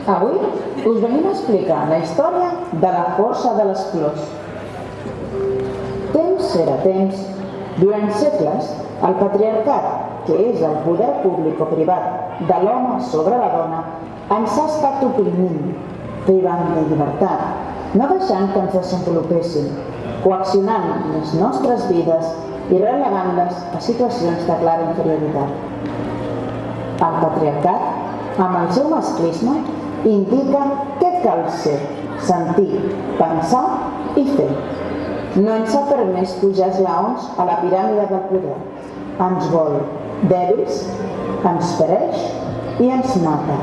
Avui us venim a explicar la història de la força de les flors. Temps era temps. Durant segles, el patriarcat, que és el poder públic o privat de l'home sobre la dona, ens ha estat oprimint, privant de llibertat, no deixant que ens desenvolupéssim, coaccionant les nostres vides i relegant-les a situacions de clara inferioritat. El patriarcat, amb el seu masclisme, indica què cal ser, sentir, pensar i fer. No ens ha permès pujar esglaons a la piràmide del poder. Ens vol dèbils, ens fereix i ens mata.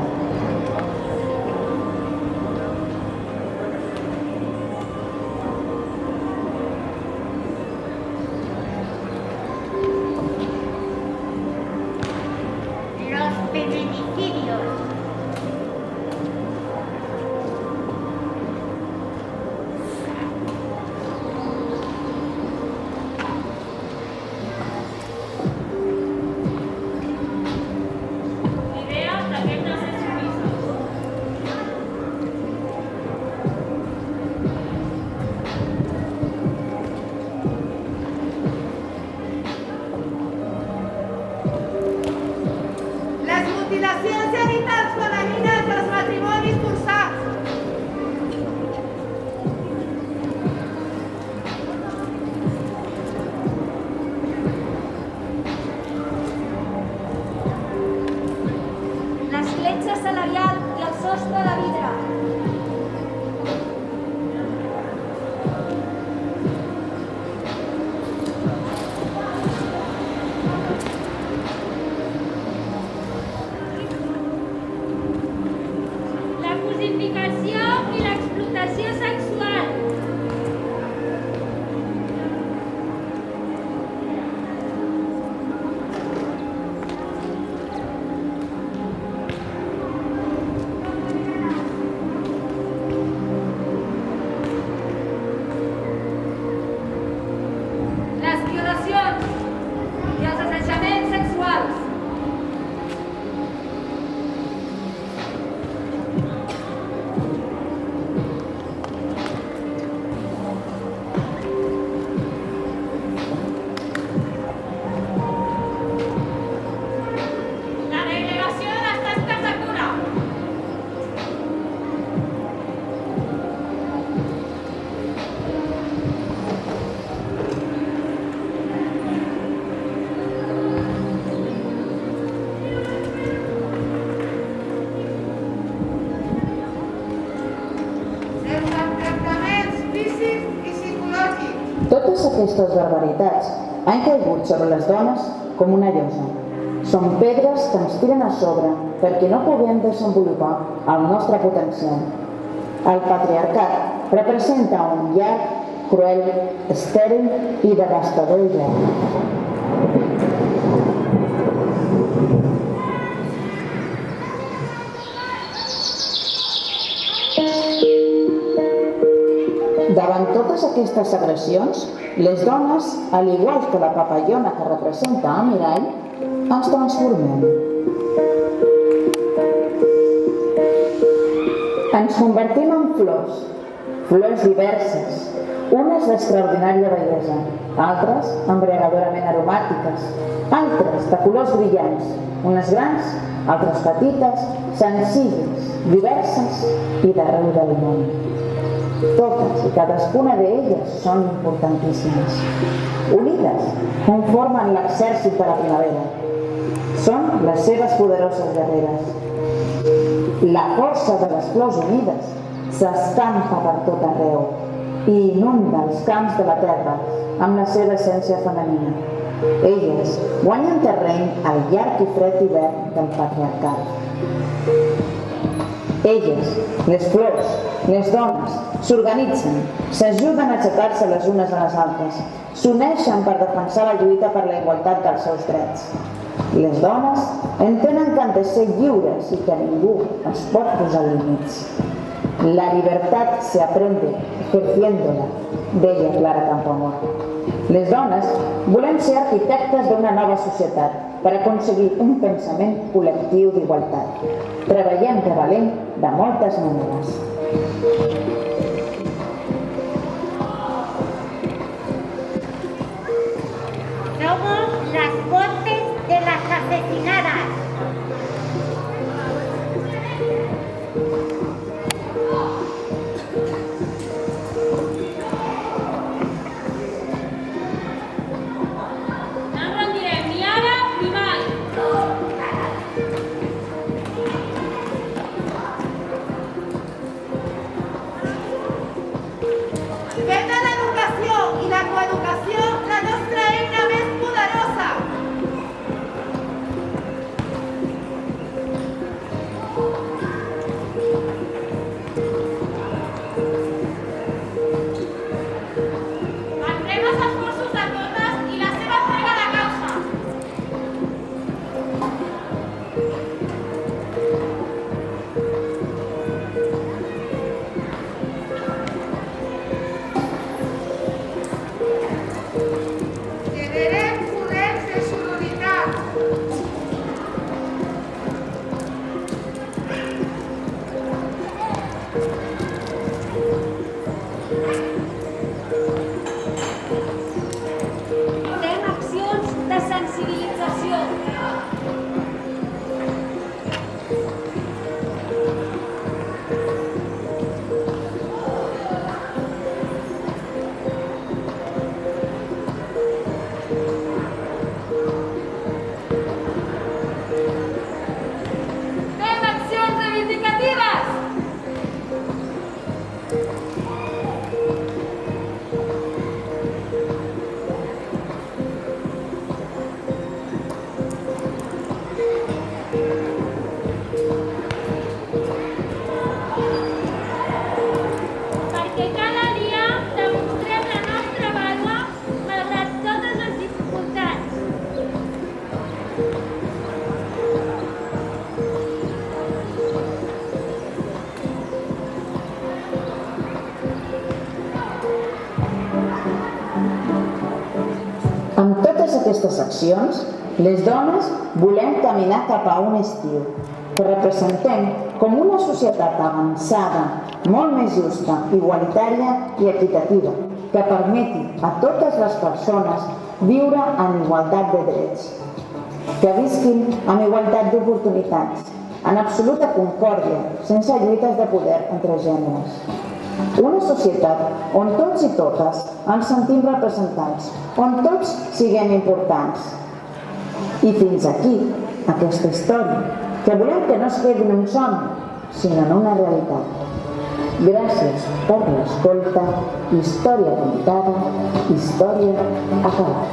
Los feminicidios. Mutilacions genitals femenines dels matrimonis forçats. L'escletxa salarial i el sostre de vidre. I l'explotació sexual. Les violacions i els assetjaments sexuals. Totes aquestes barbaritats han caigut sobre les dones com una llosa. Són pedres que ens tiren a sobre perquè no puguem desenvolupar el nostre potencial. El patriarcat representa un llarg, cruel, estèril i devastador hivern. Davant totes aquestes agressions, les dones, al igual que la papallona que representa el mirall, ens transformem. Ens convertim en flors, flors diverses, unes d'extraordinària bellesa, altres embriagadorament aromàtiques, altres de colors brillants, unes grans, altres petites, senzilles, diverses i d'arreu del món. Totes i cadascuna d'elles són importantíssimes. Unides, conformen l'exèrcit de la primavera. Són les seves poderoses guerreres. La força de les flors unides s'escampa per tot arreu i inunda els camps de la terra amb la seva essència femenina. Elles guanyen terreny al llarg i fred hivern del patriarcat. Elles, les flors, les dones, s'organitzen, s'ajuden a aixecar-se les unes a les altres, s'uneixen per defensar la lluita per la igualtat dels seus drets. Les dones entenen que han de ser lliures i que ningú els pot posar límits. La libertad se aprende ejerciéndola, deia Clara Campoamor. Les dones volem ser arquitectes d'una nova societat per aconseguir un pensament col·lectiu d'igualtat. Treballem de valent de moltes maneres. Somos las voces de las asesinadas. No ens rendirem ni ara ni mai. Fem de l'educació i la coeducació la nostra eina més poderosa. Entrem els esforços de totes i la seva entrega a la causa. Generem poders de sororitat. Fem accions de sensibilització. Fem accions reivindicatives. Perquè cada dia demostrem la nostra vàlua malgrat totes les dificultats. Amb totes aquestes accions, les dones volem caminar cap a un estiu que representem com una societat avançada, molt més justa, igualitària i equitativa, que permeti a totes les persones viure en igualtat de drets, que visquin amb igualtat d'oportunitats, en absoluta concòrdia, sense lluites de poder entre gèneres. Una societat on tots i totes ens sentim representats, on tots siguem importants. I fins aquí aquesta història, que volem que no es quedi en un somni, sinó en una realitat. Gràcies per l'escolta. Història contada, història acabada.